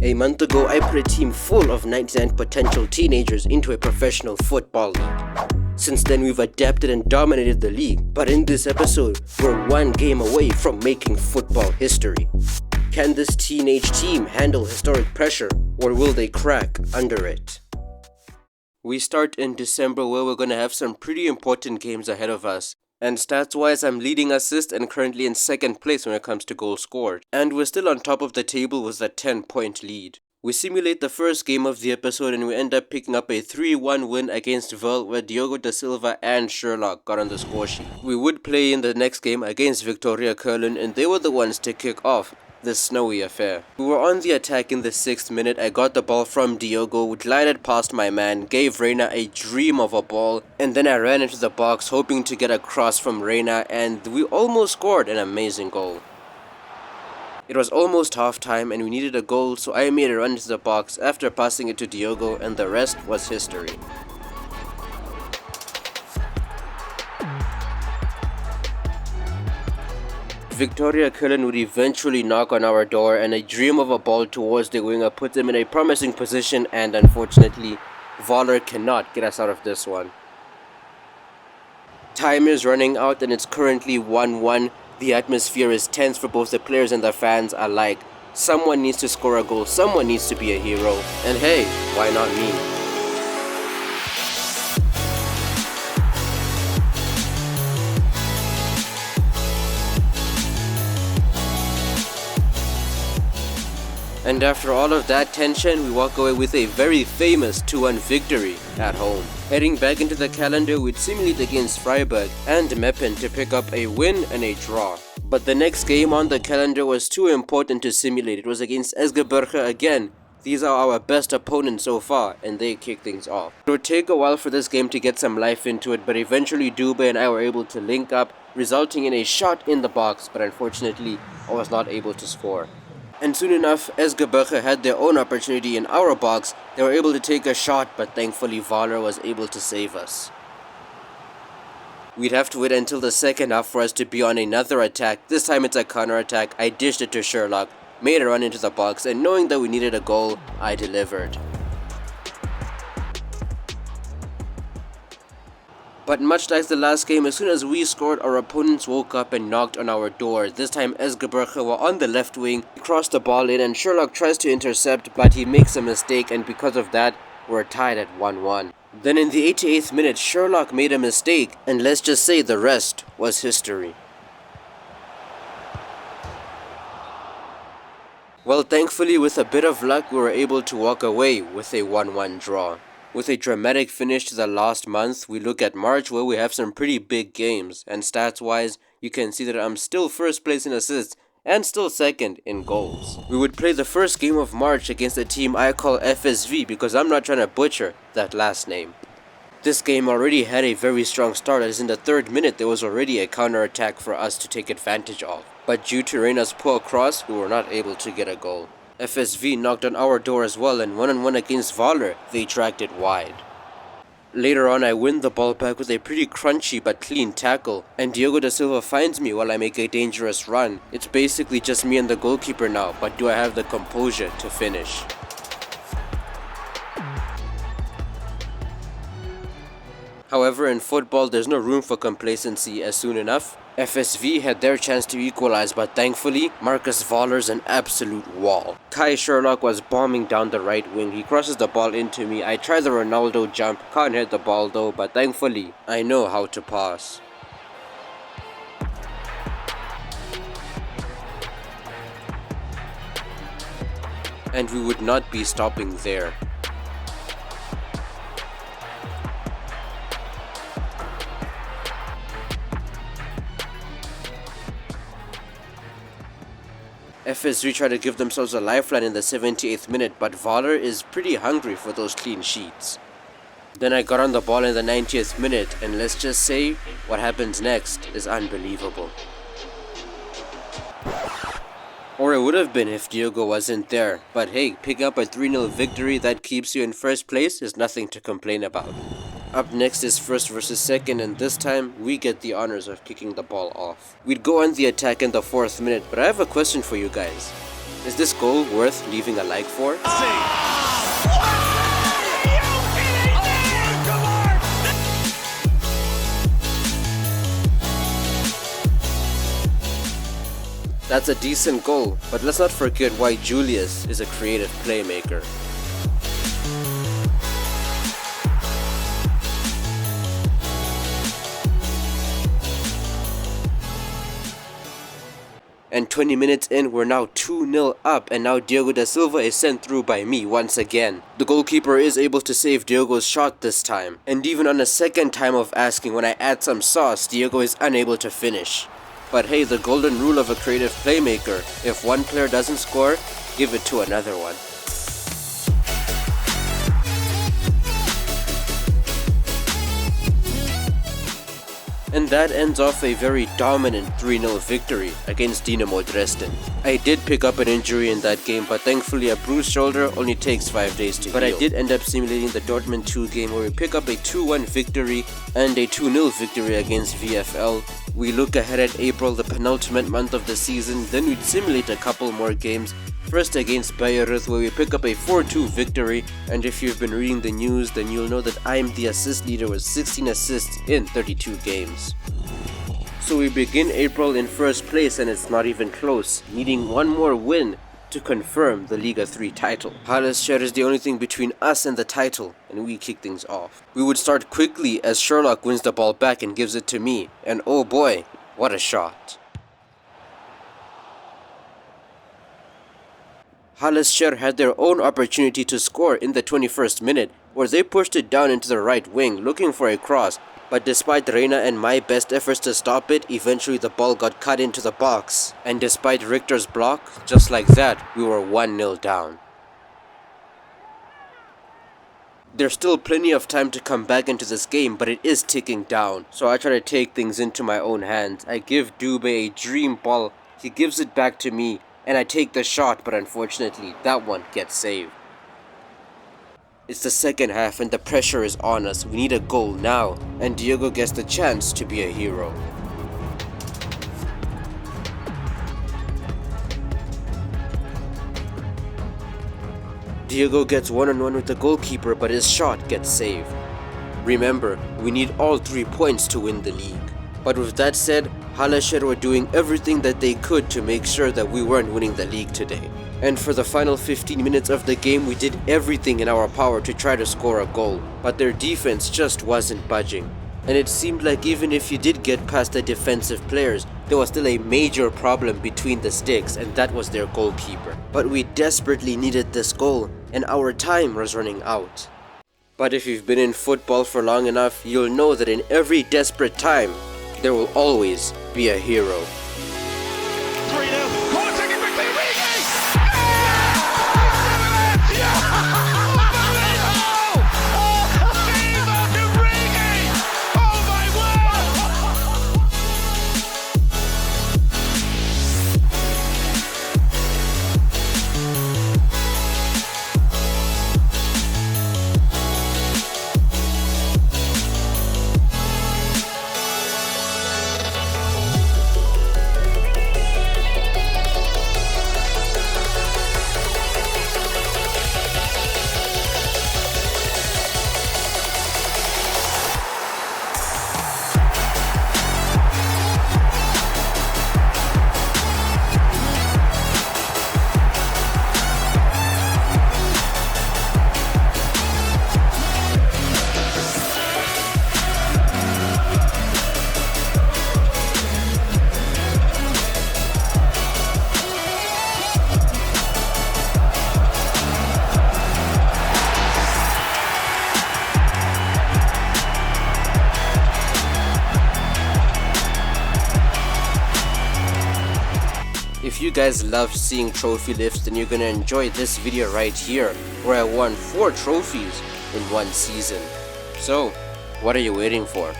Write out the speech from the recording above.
A month ago, I put a team full of 99 potential teenagers into a professional football league. Since then, we've adapted and dominated the league, but in this episode, we're one game away from making football history. Can this teenage team handle historic pressure, or will they crack under it? We start in December, where we're gonna have some pretty important games ahead of us. And stats-wise, I'm leading assist and currently in second place when it comes to goals scored. And we're still on top of the table with a 10-point lead. We simulate the first game of the episode and we end up picking up a 3-1 win against Vel, where Diogo da Silva and Sherlock got on the score sheet. We would play in the next game against Victoria Köln, and they were the ones to kick off this snowy affair. We were on the attack in the 6th minute. I got the ball from Diogo, glided past my man, gave Reina a dream of a ball, and then I ran into the box hoping to get a cross from Reina, and we almost scored an amazing goal. It was almost half time and we needed a goal, so I made a run into the box after passing it to Diogo, and the rest was history. Victoria Köln would eventually knock on our door, and a dream of a ball towards the winger put them in a promising position, and unfortunately, Voller cannot get us out of this one. Time is running out and it's currently 1-1. The atmosphere is tense for both the players and the fans alike. Someone needs to score a goal, someone needs to be a hero, and hey, why not me? And after all of that tension, we walk away with a very famous 2-1 victory at home. Heading back into the calendar, we'd simulate against Freiburg and Meppen to pick up a win and a draw. But the next game on the calendar was too important to simulate. It was against Esga again. These are our best opponents so far, and they kick things off. It would take a while for this game to get some life into it, but eventually Dube and I were able to link up, resulting in a shot in the box, but unfortunately I was not able to score. And soon enough, Esga had their own opportunity in our box. They were able to take a shot, but thankfully Voller was able to save us. We'd have to wait until the second half for us to be on another attack. This time it's a counter attack. I dished it to Sherlock, made a run into the box, and knowing that we needed a goal, I delivered. But much like the last game, as soon as we scored, our opponents woke up and knocked on our door. This time Esga were on the left wing. He crossed the ball in and Sherlock tries to intercept, but he makes a mistake, and because of that, we're tied at 1-1. Then in the 88th minute, Sherlock made a mistake, and let's just say the rest was history. Well, thankfully, with a bit of luck, we were able to walk away with a 1-1 draw. With a dramatic finish to the last month, we look at March, where we have some pretty big games, and stats-wise, you can see that I'm still first place in assists and still second in goals. We would play the first game of March against a team I call FSV because I'm not trying to butcher that last name. This game already had a very strong start, as in the 3rd minute there was already a counter-attack for us to take advantage of. But due to Reina's poor cross, we were not able to get a goal. FSV knocked on our door as well, and one-on-one against Voller, they dragged it wide. Later on, I win the ball back with a pretty crunchy but clean tackle, and Diogo da Silva finds me while I make a dangerous run. It's basically just me and the goalkeeper now, but do I have the composure to finish? However, in football, there's no room for complacency, as soon enough, FSV had their chance to equalize, but thankfully, Marcus Voller's an absolute wall. Kai Sherlock was bombing down the right wing. He crosses the ball into me. I try the Ronaldo jump, can't hit the ball though, but thankfully, I know how to pass. And we would not be stopping there. FSV try to give themselves a lifeline in the 78th minute, but Voller is pretty hungry for those clean sheets. Then I got on the ball in the 90th minute, and let's just say what happens next is unbelievable. Or it would have been if Diogo wasn't there, but hey, picking up a 3-0 victory that keeps you in first place is nothing to complain about. Up next is first versus second, and this time we get the honors of kicking the ball off. We'd go on the attack in the 4th minute, but I have a question for you guys. Is this goal worth leaving a like for? That's a decent goal, but let's not forget why Julius is a creative playmaker. And 20 minutes in, we're now 2-0 up, and now Diogo da Silva is sent through by me once again. The goalkeeper is able to save Diogo's shot this time, and even on a second time of asking when I add some sauce, Diogo is unable to finish. But hey, the golden rule of a creative playmaker: if one player doesn't score, give it to another one. And that ends off a very dominant 3-0 victory against Dynamo Dresden. I did pick up an injury in that game, but thankfully a bruised shoulder only takes 5 days to heal. But I did end up simulating the Dortmund 2 game where we pick up a 2-1 victory and a 2-0 victory against VfL. We look ahead at April, the penultimate month of the season, then we'd simulate a couple more games. First against Bayreuth, where we pick up a 4-2 victory, and if you've been reading the news, then you'll know that I'm the assist leader with 16 assists in 32 games. So we begin April in first place, and it's not even close, needing one more win to confirm the Liga 3 title. Halescher is the only thing between us and the title, and we kick things off. We would start quickly as Sherlock wins the ball back and gives it to me, and oh boy, what a shot. Halescher had their own opportunity to score in the 21st minute, where they pushed it down into the right wing looking for a cross, but despite Reina and my best efforts to stop it, eventually the ball got cut into the box. And despite Richter's block, just like that, we were 1-0 down. There's still plenty of time to come back into this game, but it is ticking down. So I try to take things into my own hands. I give Dube a dream ball, he gives it back to me, and I take the shot, but unfortunately that one gets saved. It's the second half and the pressure is on us. We need a goal now, and Diogo gets the chance to be a hero. Diogo gets one-on-one with the goalkeeper, but his shot gets saved. Remember, we need all 3 points to win the league. But with that said, Halescher were doing everything that they could to make sure that we weren't winning the league today. And for the final 15 minutes of the game, we did everything in our power to try to score a goal, but their defense just wasn't budging. And it seemed like even if you did get past the defensive players, there was still a major problem between the sticks, and that was their goalkeeper. But we desperately needed this goal, and our time was running out. But if you've been in football for long enough, you'll know that in every desperate time, there will always be a hero. 3-0. Corner taken quickly. If you guys love seeing trophy lifts, then you're gonna enjoy this video right here, where I won 4 trophies in one season. So, what are you waiting for?